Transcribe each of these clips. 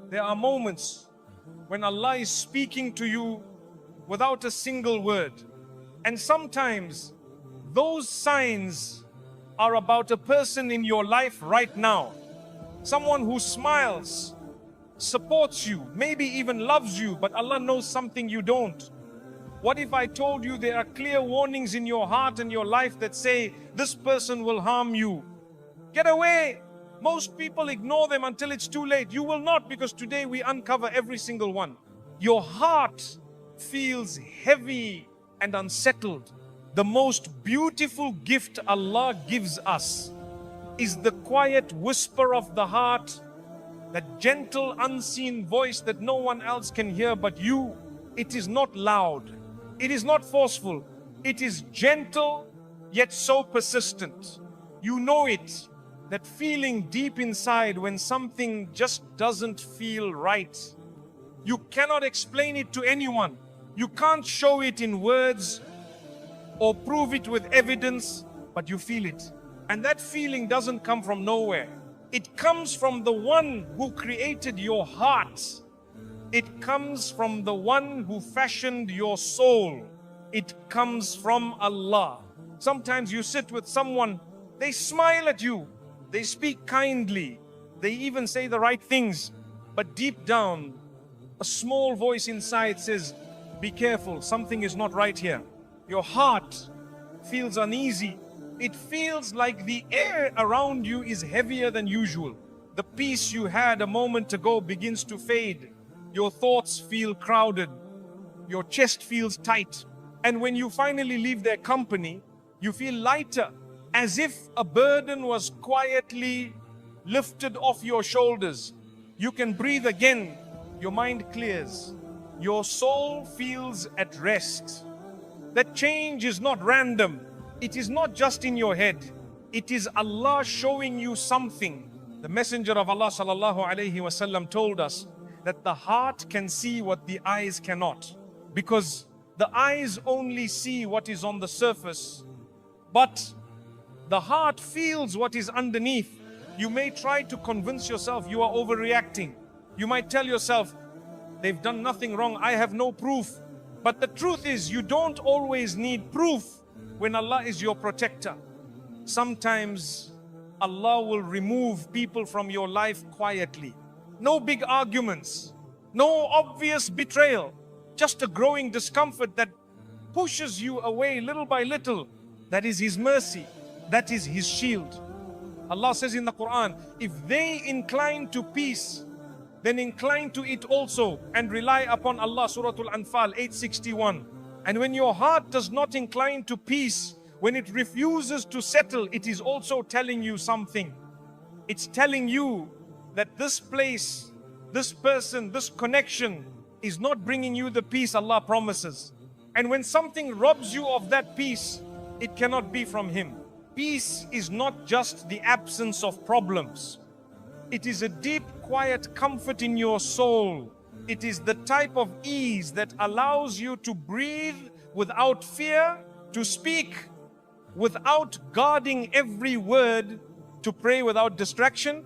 There are moments when Allah is speaking to you without a single word. And sometimes those signs are about a person in your life right now. Someone who smiles, supports you, maybe even loves you, but Allah knows something you don't. What if I told you there are clear warnings in your heart and your life that say, this person will harm you? Get away. Most people ignore them until it's too late. You will not, because today we uncover every single one. Your heart feels heavy and unsettled. The most beautiful gift Allah gives us is the quiet whisper of the heart, that gentle unseen voice that no one else can hear but you. It is not loud. It is not forceful. It is gentle yet so persistent. You know it. That feeling deep inside when something just doesn't feel right. You cannot explain it to anyone. You can't show it in words or prove it with evidence, but you feel it. And that feeling doesn't come from nowhere. It comes from the one who created your heart. It comes from the one who fashioned your soul. It comes from Allah. Sometimes you sit with someone, they smile at you. They speak kindly. They even say the right things. But deep down, a small voice inside says, be careful, something is not right here. Your heart feels uneasy. It feels like the air around you is heavier than usual. The peace you had a moment ago begins to fade. Your thoughts feel crowded. Your chest feels tight. And when you finally leave their company, you feel lighter, as if a burden was quietly lifted off your shoulders. You can breathe again. Your mind clears. Your soul feels at rest. That change is not random. It is not just in your head. It is Allah showing you something. The Messenger of Allah sallallahu alaihi wasallam told us that the heart can see what the eyes cannot. Because the eyes only see what is on the surface. But the heart feels what is underneath. You may try to convince yourself you are overreacting. You might tell yourself, they've done nothing wrong, I have no proof. But the truth is, you don't always need proof when Allah is your protector. Sometimes Allah will remove people from your life quietly. No big arguments, no obvious betrayal, just a growing discomfort that pushes you away little by little. That is His mercy. That is His shield. Allah says in the Quran, if they incline to peace, then incline to it also and rely upon Allah. Surah Al-Anfal 861. And when your heart does not incline to peace, when it refuses to settle, it is also telling you something. It's telling you that this place, this person, this connection is not bringing you the peace Allah promises. And when something robs you of that peace, it cannot be from Him. Peace is not just the absence of problems. It is a deep, quiet comfort in your soul. It is the type of ease that allows you to breathe without fear, to speak without guarding every word, to pray without distraction.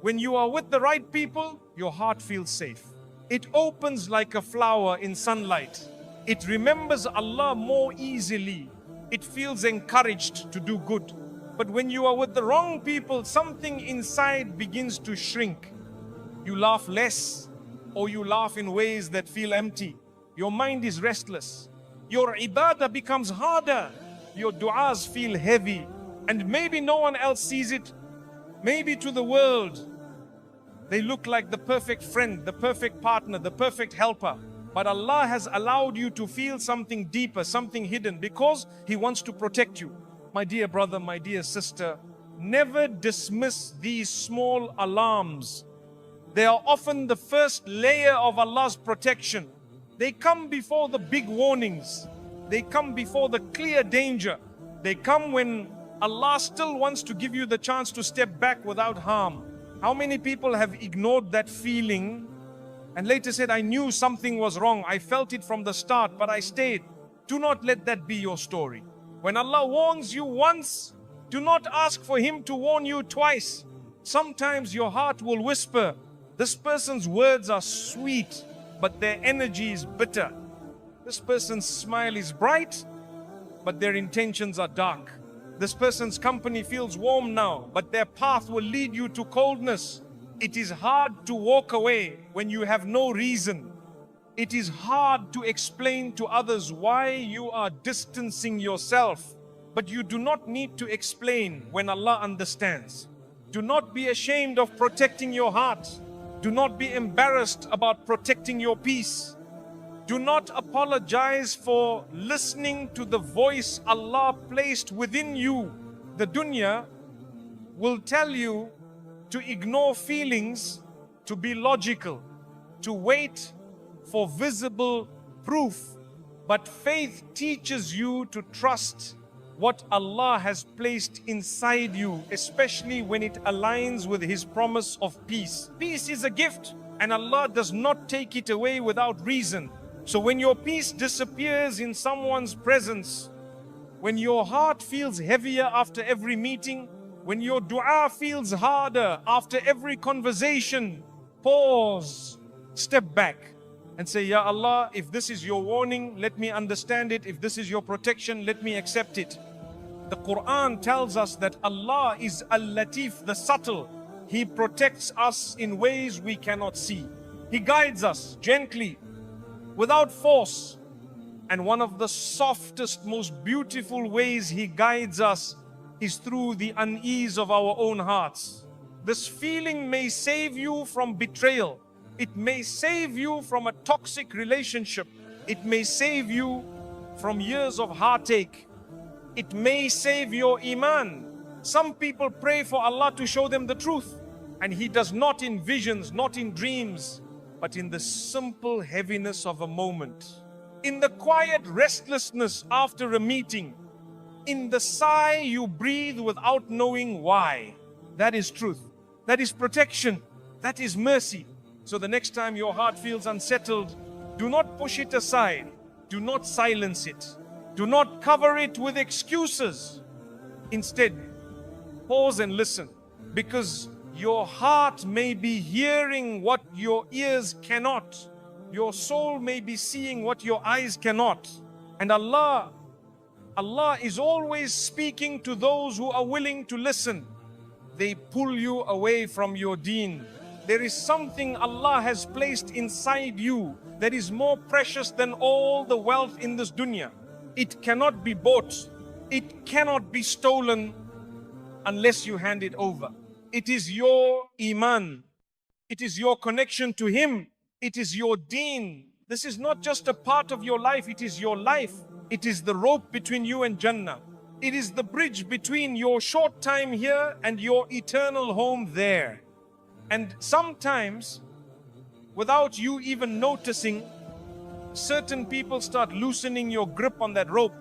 When you are with the right people, your heart feels safe. It opens like a flower in sunlight. It remembers Allah more easily. It feels encouraged to do good. But when you are with the wrong people, something inside begins to shrink. You laugh less, or you laugh in ways that feel empty. Your mind is restless. Your ibadah becomes harder. Your du'as feel heavy. And maybe no one else sees it. Maybe to the world, they look like the perfect friend, the perfect partner, the perfect helper. But Allah has allowed you to feel something deeper, something hidden, because He wants to protect you. My dear brother, my dear sister, never dismiss these small alarms. They are often the first layer of Allah's protection. They come before the big warnings. They come before the clear danger. They come when Allah still wants to give you the chance to step back without harm. How many people have ignored that feeling and later said, I knew something was wrong. I felt it from the start, but I stayed. Do not let that be your story. When Allah warns you once, do not ask for Him to warn you twice. Sometimes your heart will whisper, This person's words are sweet, but their energy is bitter. This person's smile is bright, but their intentions are dark. This person's company feels warm now, but their path will lead you to coldness. It is hard to walk away when you have no reason. It is hard to explain to others why you are distancing yourself, but you do not need to explain when Allah understands. Do not be ashamed of protecting your heart. Do not be embarrassed about protecting your peace. Do not apologize for listening to the voice Allah placed within you. The dunya will tell you to ignore feelings, to be logical, to wait for visible proof. But faith teaches you to trust what Allah has placed inside you, especially when it aligns with His promise of peace. Peace is a gift, and Allah does not take it away without reason. So when your peace disappears in someone's presence, when your heart feels heavier after every meeting, when your dua feels harder after every conversation, pause, step back and say, Ya Allah, if this is your warning, let me understand it. If this is your protection, let me accept it. The Quran tells us that Allah is Al-Latif, the subtle. He protects us in ways we cannot see. He guides us gently, without force. And one of the softest, most beautiful ways He guides us is through the unease of our own hearts. This feeling may save you from betrayal. It may save you from a toxic relationship. It may save you from years of heartache. It may save your iman. Some people pray for Allah to show them the truth, and He does not in visions, not in dreams, but in the simple heaviness of a moment, in the quiet restlessness after a meeting, in the sigh you breathe without knowing why. That is truth. That is protection. That is mercy. So the next time your heart feels unsettled, do not push it aside. Do not silence it. Do not cover it with excuses. Instead, pause and listen, because your heart may be hearing what your ears cannot. Your soul may be seeing what your eyes cannot. And Allah is always speaking to those who are willing to listen. They pull you away from your deen. There is something Allah has placed inside you that is more precious than all the wealth in this dunya. It cannot be bought. It cannot be stolen unless you hand it over. It is your iman. It is your connection to Him. It is your deen. This is not just a part of your life, it is your life. It is the rope between you and Jannah. It is the bridge between your short time here and your eternal home there. And sometimes, without you even noticing, certain people start loosening your grip on that rope.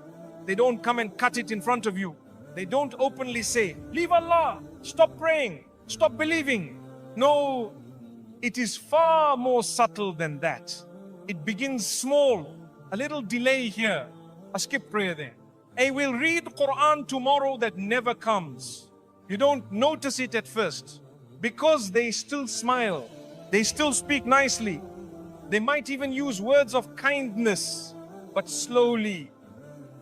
They don't come and cut it in front of you. They don't openly say, leave Allah, stop praying, stop believing. No, it is far more subtle than that. It begins small, a little delay here, a skip prayer there. I will read Quran tomorrow that never comes. You don't notice it at first because they still smile. They still speak nicely. They might even use words of kindness, but slowly,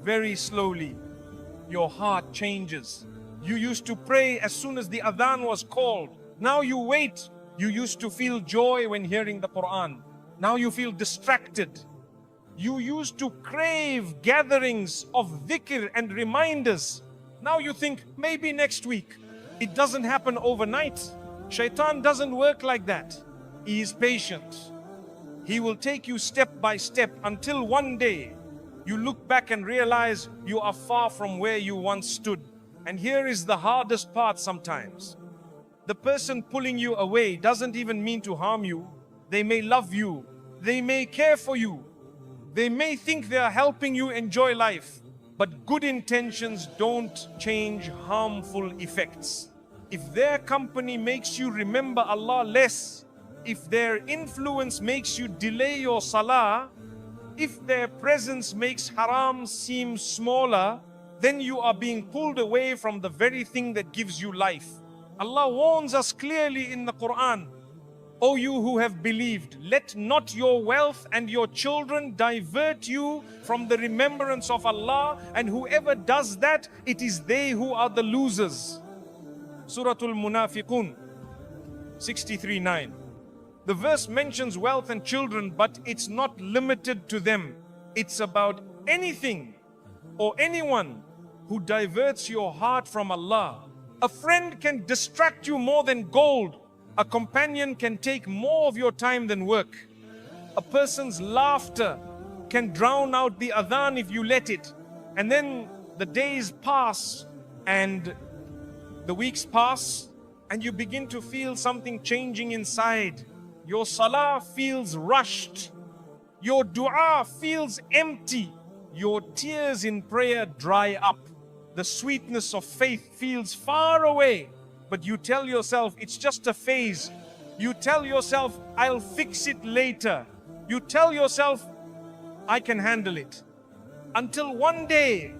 very slowly, your heart changes. You used to pray as soon as the adhan was called. Now you wait. You used to feel joy when hearing the Quran. Now you feel distracted. You used to crave gatherings of dhikr and reminders. Now you think, maybe next week. It doesn't happen overnight. Shaitan doesn't work like that. He is patient. He will take you step by step until one day you look back and realize you are far from where you once stood. And here is the hardest part sometimes. The person pulling you away doesn't even mean to harm you. They may love you. They may care for you. They may think they are helping you enjoy life. But good intentions don't change harmful effects. If their company makes you remember Allah less, if their influence makes you delay your salah, if their presence makes haram seem smaller, then you are being pulled away from the very thing that gives you life. Allah warns us clearly in the Quran, O you who have believed, let not your wealth and your children divert you from the remembrance of Allah, and whoever does that, it is they who are the losers. Surah Al-Munafiqun 63:9. The verse mentions wealth and children, but it's not limited to them. It's about anything or anyone who diverts your heart from Allah. A friend can distract you more than gold. A companion can take more of your time than work. A person's laughter can drown out the adhan if you let it. And then the days pass and the weeks pass and you begin to feel something changing inside. Your salah feels rushed. Your dua feels empty. Your tears in prayer dry up. The sweetness of faith feels far away. But you tell yourself, it's just a phase. You tell yourself, I'll fix it later. You tell yourself, I can handle it. Until one day,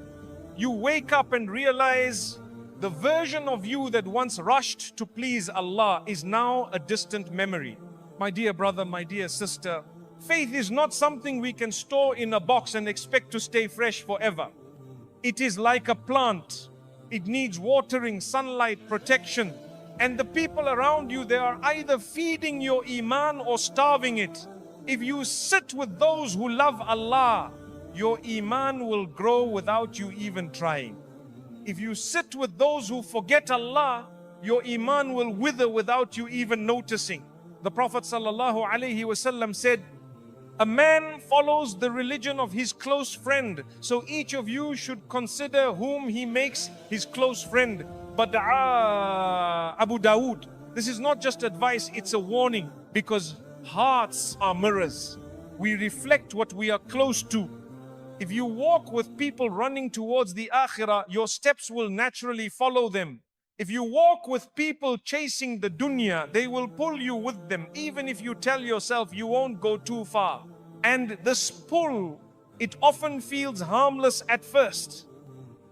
you wake up and realize the version of you that once rushed to please Allah is now a distant memory. My dear brother, my dear sister, faith is not something we can store in a box and expect to stay fresh forever. It is like a plant. It needs watering, sunlight, protection. And the people around you, they are either feeding your iman or starving it. If you sit with those who love Allah, your iman will grow without you even trying. If you sit with those who forget Allah, your iman will wither without you even noticing. The Prophet ﷺ said, a man follows the religion of his close friend. So each of you should consider whom he makes his close friend. But Abu Dawood, this is not just advice, it's a warning. Because hearts are mirrors. We reflect what we are close to. If you walk with people running towards the akhirah, your steps will naturally follow them. If you walk with people chasing the dunya, they will pull you with them, even if you tell yourself you won't go too far. And this pull, it often feels harmless at first.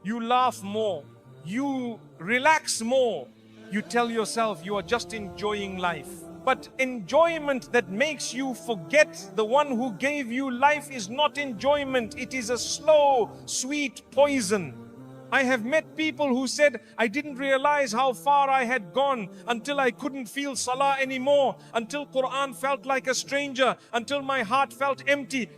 You laugh more, you relax more, you tell yourself you are just enjoying life. But enjoyment that makes you forget the one who gave you life is not enjoyment, it is a slow, sweet poison. I have met people who said, I didn't realize how far I had gone until I couldn't feel salah anymore, until Quran felt like a stranger, until my heart felt empty.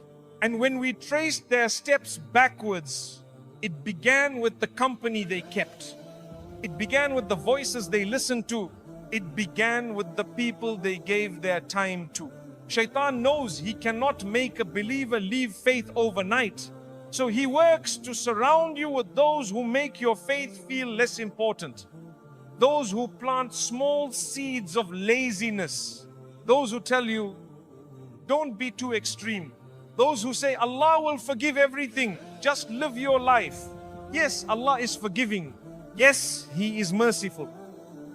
And when we traced their steps backwards, it began with the company they kept. It began with the voices they listened to. It began with the people they gave their time to. Shaitan knows he cannot make a believer leave faith overnight. So he works to surround you with those who make your faith feel less important. Those who plant small seeds of laziness. Those who tell you, don't be too extreme. Those who say, Allah will forgive everything. Just live your life. Yes, Allah is forgiving. Yes, He is merciful.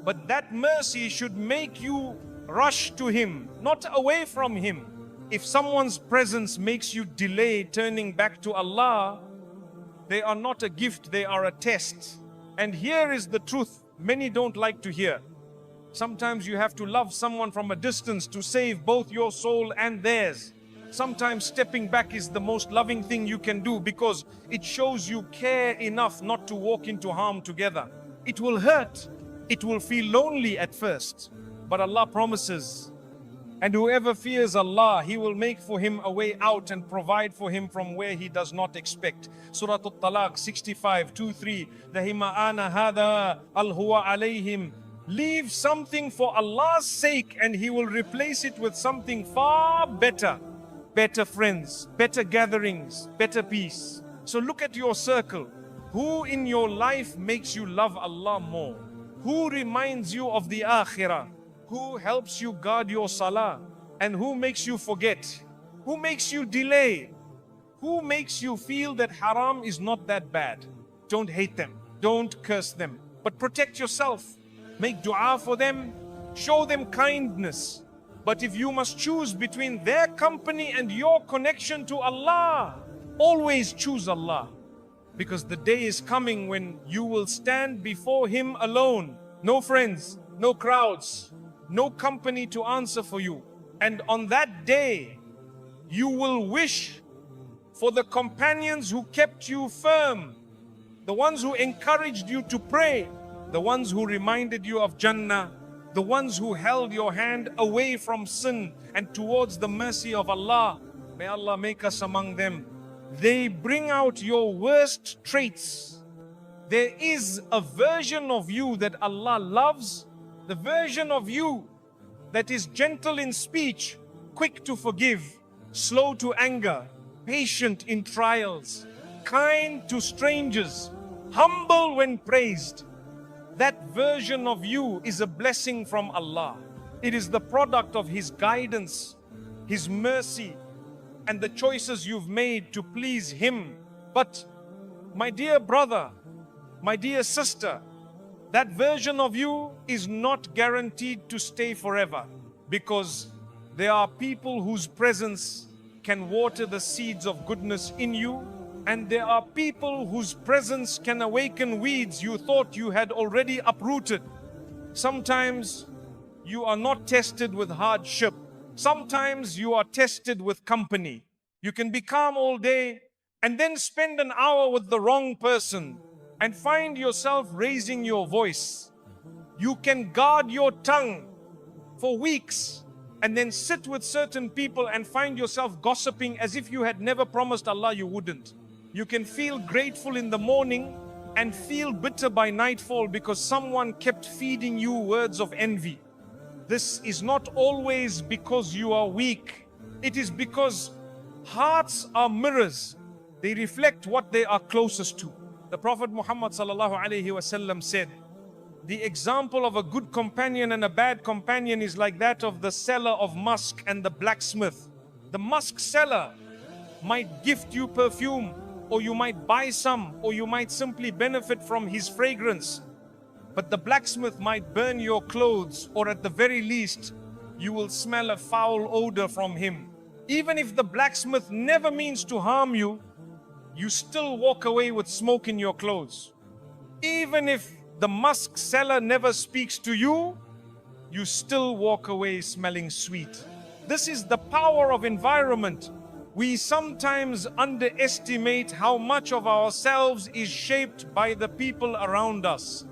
But that mercy should make you rush to Him, not away from Him. If someone's presence makes you delay turning back to Allah, they are not a gift, they are a test. And here is the truth many don't like to hear. Sometimes you have to love someone from a distance to save both your soul and theirs. Sometimes stepping back is the most loving thing you can do because it shows you care enough not to walk into harm together. It will hurt. It will feel lonely at first. But Allah promises, and whoever fears Allah, He will make for him a way out and provide for him from where he does not expect. Surah Al-Talaq 65:2-3. Dahima ana hada al-huwa alayhim. Leave something for Allah's sake and He will replace it with something far better. Better friends, better gatherings, better peace. So look at your circle. Who in your life makes you love Allah more? Who reminds you of the akhirah? Who helps you guard your salah? And who makes you forget? Who makes you delay? Who makes you feel that haram is not that bad? Don't hate them. Don't curse them. But protect yourself. Make dua for them. Show them kindness. But if you must choose between their company and your connection to Allah, always choose Allah. Because the day is coming when you will stand before Him alone. No friends, no crowds. no company to answer for you. And on that day, you will wish for the companions who kept you firm, the ones who encouraged you to pray, the ones who reminded you of Jannah, the ones who held your hand away from sin and towards the mercy of Allah. May Allah make us among them. They bring out your worst traits. There is a version of you that Allah loves, the version of you that is gentle in speech, quick to forgive, slow to anger, patient in trials, kind to strangers, humble when praised. That version of you is a blessing from Allah. It is the product of His guidance, His mercy, and the choices you've made to please Him. But my dear brother, my dear sister, that version of you is not guaranteed to stay forever, because there are people whose presence can water the seeds of goodness in you, and there are people whose presence can awaken weeds you thought you had already uprooted. Sometimes you are not tested with hardship. Sometimes you are tested with company. You can be calm all day and then spend an hour with the wrong person and find yourself raising your voice. You can guard your tongue for weeks and then sit with certain people and find yourself gossiping as if you had never promised Allah you wouldn't. You can feel grateful in the morning and feel bitter by nightfall because someone kept feeding you words of envy. This is not always because you are weak. It is because hearts are mirrors. They reflect what they are closest to. The Prophet Muhammad ﷺ said, the example of a good companion and a bad companion is like that of the seller of musk and the blacksmith. The musk seller might gift you perfume, or you might buy some, or you might simply benefit from his fragrance. But the blacksmith might burn your clothes, or at the very least, you will smell a foul odor from him. Even if the blacksmith never means to harm you, you still walk away with smoke in your clothes. Even if the musk seller never speaks to you, you still walk away smelling sweet. This is the power of environment. We sometimes underestimate how much of ourselves is shaped by the people around us.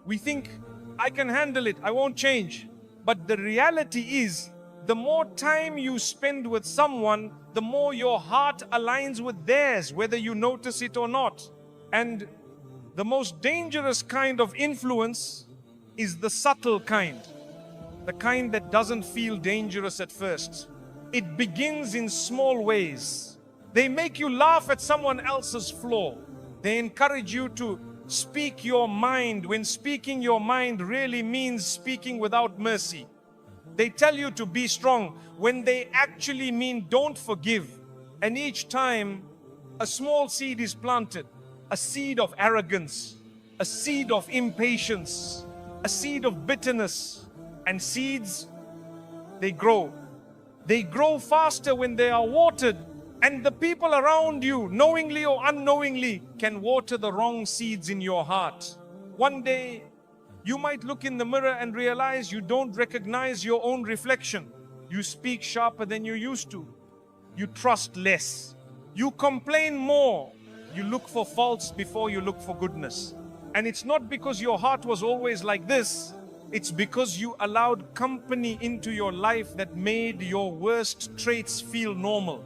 We think, I can handle it, I won't change. But the reality is, the more time you spend with someone, the more your heart aligns with theirs, whether you notice it or not. And the most dangerous kind of influence is the subtle kind, the kind that doesn't feel dangerous at first. It begins in small ways. They make you laugh at someone else's flaw. They encourage you to speak your mind when speaking your mind really means speaking without mercy. They tell you to be strong when they actually mean don't forgive. And each time a small seed is planted, a seed of arrogance, a seed of impatience, a seed of bitterness, and seeds, they grow. They grow faster when they are watered, and the people around you, knowingly or unknowingly, can water the wrong seeds in your heart. One day, you might look in the mirror and realize you don't recognize your own reflection. You speak sharper than you used to. You trust less. You complain more. You look for faults before you look for goodness. And it's not because your heart was always like this. It's because you allowed company into your life that made your worst traits feel normal.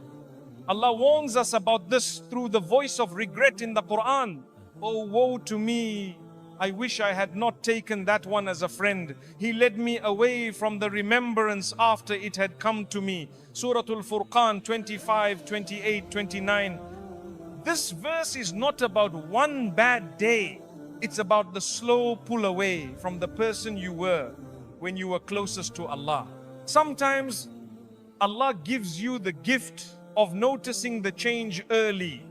Allah warns us about this through the voice of regret in the Quran. Oh, woe to me. I wish I had not taken that one as a friend. He led me away from the remembrance after it had come to me. Surah Al-Furqan 25, 28, 29. This verse is not about one bad day. It's about the slow pull away from the person you were when you were closest to Allah. Sometimes Allah gives you the gift of noticing the change early.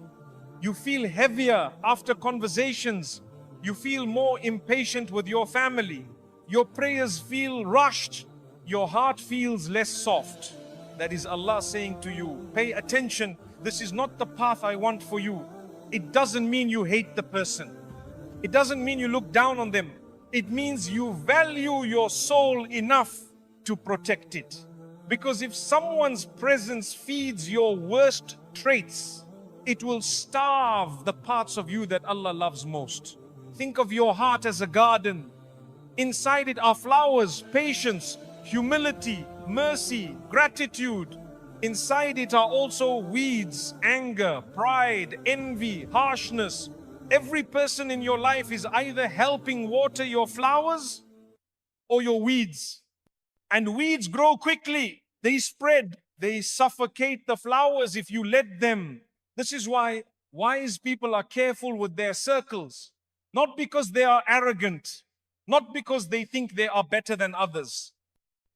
You feel heavier after conversations. You feel more impatient with your family. Your prayers feel rushed. Your heart feels less soft. That is Allah saying to you, pay attention. This is not the path I want for you. It doesn't mean you hate the person. It doesn't mean you look down on them. It means you value your soul enough to protect it. Because if someone's presence feeds your worst traits, it will starve the parts of you that Allah loves most. Think of your heart as a garden. Inside it are flowers, patience, humility, mercy, gratitude. Inside it are also weeds, anger, pride, envy, harshness. Every person in your life is either helping water your flowers or your weeds. And weeds grow quickly. They spread. They suffocate the flowers if you let them. This is why wise people are careful with their circles. Not because they are arrogant, not because they think they are better than others,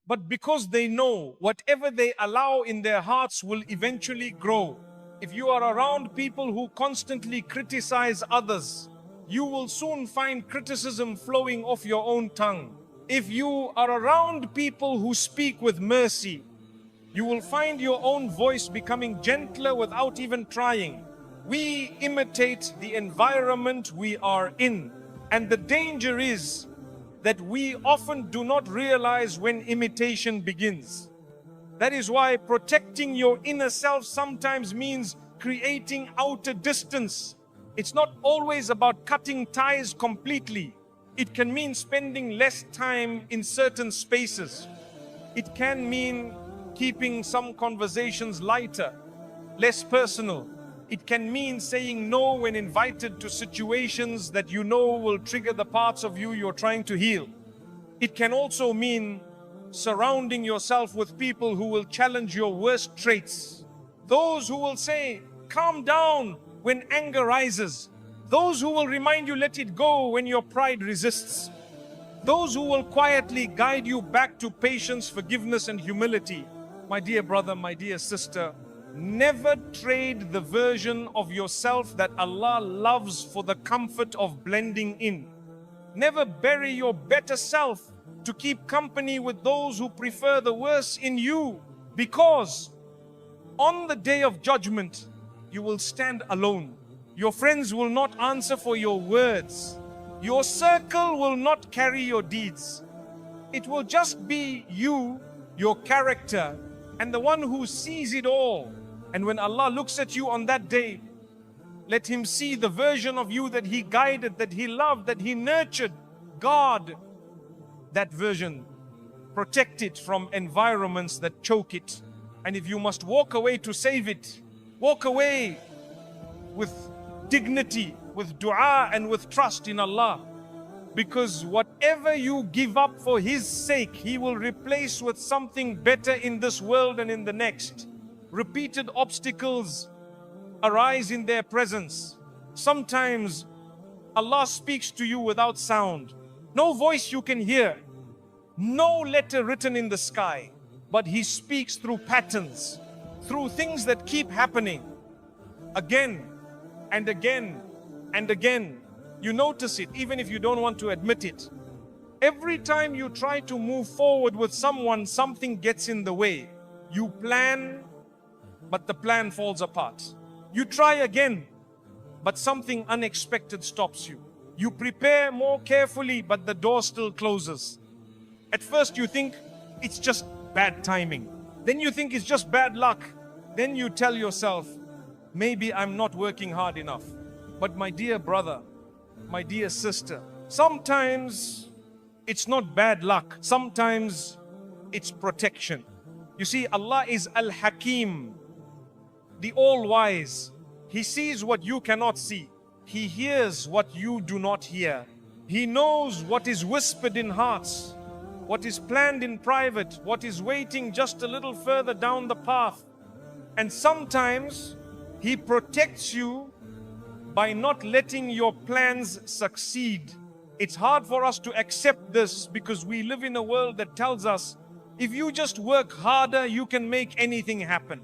but because they know whatever they allow in their hearts will eventually grow. If you are around people who constantly criticize others, you will soon find criticism flowing off your own tongue. If you are around people who speak with mercy, you will find your own voice becoming gentler without even trying. We imitate the environment we are in, and the danger is that we often do not realize when imitation begins. That is why protecting your inner self sometimes means creating outer distance. It's not always about cutting ties completely. It can mean spending less time in certain spaces. It can mean keeping some conversations lighter, less personal. It can mean saying no when invited to situations that you know will trigger the parts of you you're trying to heal. It can also mean surrounding yourself with people who will challenge your worst traits. Those who will say, calm down when anger rises. Those who will remind you, let it go when your pride resists. Those who will quietly guide you back to patience, forgiveness, and humility. My dear brother, my dear sister, never trade the version of yourself that Allah loves for the comfort of blending in. Never bury your better self to keep company with those who prefer the worse in you, because on the day of judgment, you will stand alone. Your friends will not answer for your words. Your circle will not carry your deeds. It will just be you, your character, and the one who sees it all. And when Allah looks at you on that day, let Him see the version of you that He guided, that He loved, that He nurtured. Guard that version. Protect it from environments that choke it. And if you must walk away to save it, walk away with dignity, with dua and with trust in Allah. Because whatever you give up for His sake, He will replace with something better in this world and in the next. Repeated obstacles arise in their presence. Sometimes Allah speaks to you without sound. No voice you can hear. No letter written in the sky. But He speaks through patterns, through things that keep happening. Again and again and again. You notice it even if you don't want to admit it. Every time you try to move forward with someone, something gets in the way. You plan, but the plan falls apart. You try again, but something unexpected stops you. You prepare more carefully, but the door still closes. At first you think it's just bad timing. Then you think it's just bad luck. Then you tell yourself, maybe I'm not working hard enough. But my dear brother, my dear sister, sometimes it's not bad luck. Sometimes it's protection. You see, Allah is Al-Hakim, the all-wise. He sees what you cannot see. He hears what you do not hear. He knows what is whispered in hearts, what is planned in private, what is waiting just a little further down the path. And sometimes He protects you by not letting your plans succeed. It's hard for us to accept this because we live in a world that tells us, if you just work harder, you can make anything happen.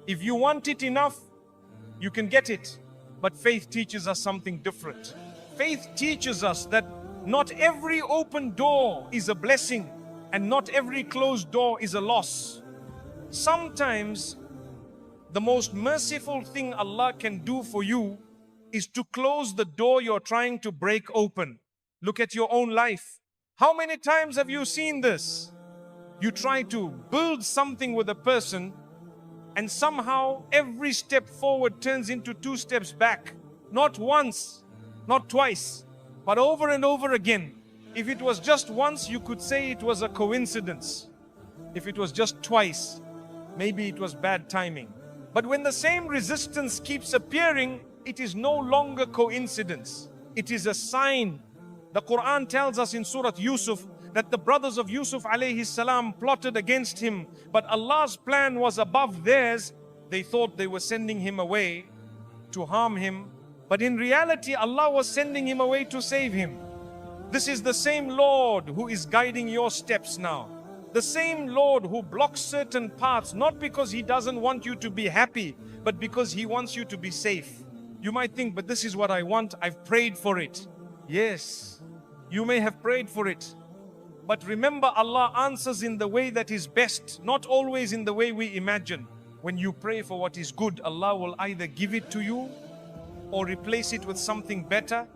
If you want it enough, you can get it. But faith teaches us something different. Faith teaches us that not every open door is a blessing and not every closed door is a loss. Sometimes the most merciful thing Allah can do for you is to close the door you're trying to break open. Look at your own life. How many times have you seen this? You try to build something with a person, and somehow every step forward turns into 2 steps back. Not once, not twice, but over and over again. If it was just once, you could say it was a coincidence. If it was just twice, maybe it was bad timing. But when the same resistance keeps appearing, it is no longer coincidence. It is a sign. The Quran tells us in Surah Yusuf that the brothers of Yusuf alayhi salam plotted against him, but Allah's plan was above theirs. They thought they were sending him away to harm him, but in reality Allah was sending him away to save him. This is the same Lord who is guiding your steps now. The same Lord who blocks certain paths, not because He doesn't want you to be happy, but because He wants you to be safe. You might think, but this is what I want, I've prayed for it. Yes, you may have prayed for it. But remember, Allah answers in the way that is best, not always in the way we imagine. When you pray for what is good, Allah will either give it to you, or replace it with something better,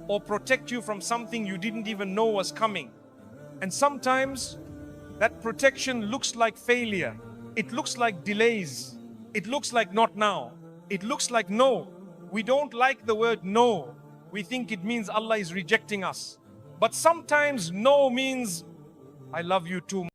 or protect you from something you didn't even know was coming. And sometimes that protection looks like failure. It looks like delays. It looks like not now. It looks like no. We don't like the word no. We think it means Allah is rejecting us. But sometimes no means I love you too much.